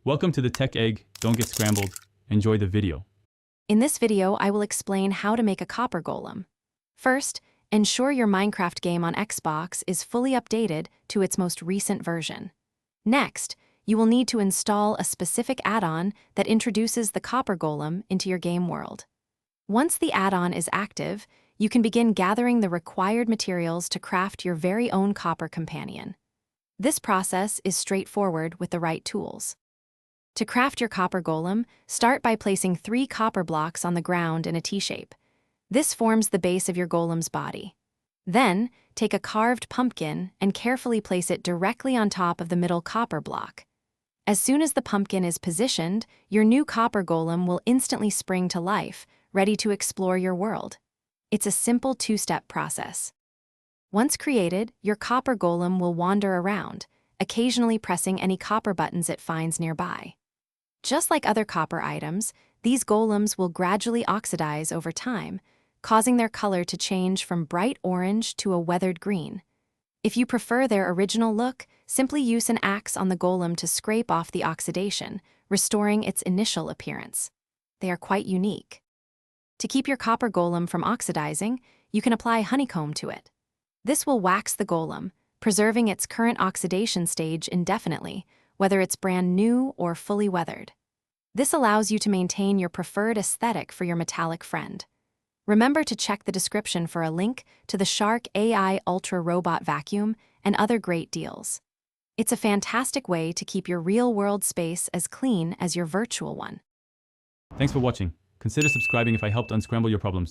Welcome to the Tech Egg. Don't get scrambled. Enjoy the video. In this video, I will explain how to make a copper golem. First, ensure your Minecraft game on Xbox is fully updated to its most recent version. Next, you will need to install a specific add-on that introduces the copper golem into your game world. Once the add-on is active, you can begin gathering the required materials to craft your very own copper companion. This process is straightforward with the right tools. To craft your copper golem, start by placing 3 copper blocks on the ground in a T-shape. This forms the base of your golem's body. Then, take a carved pumpkin and carefully place it directly on top of the middle copper block. As soon as the pumpkin is positioned, your new copper golem will instantly spring to life, ready to explore your world. It's a simple 2-step process. Once created, your copper golem will wander around, occasionally pressing any copper buttons it finds nearby. Just like other copper items, these golems will gradually oxidize over time, causing their color to change from bright orange to a weathered green. If you prefer their original look, simply use an axe on the golem to scrape off the oxidation, restoring its initial appearance. They are quite unique. To keep your copper golem from oxidizing, you can apply honeycomb to it. This will wax the golem, preserving its current oxidation stage indefinitely, whether it's brand new or fully weathered. This allows you to maintain your preferred aesthetic for your metallic friend. Remember to check the description for a link to the Shark AI Ultra Robot Vacuum and other great deals. It's a fantastic way to keep your real-world space as clean as your virtual one. Thanks for watching. Consider subscribing if I helped unscramble your problems.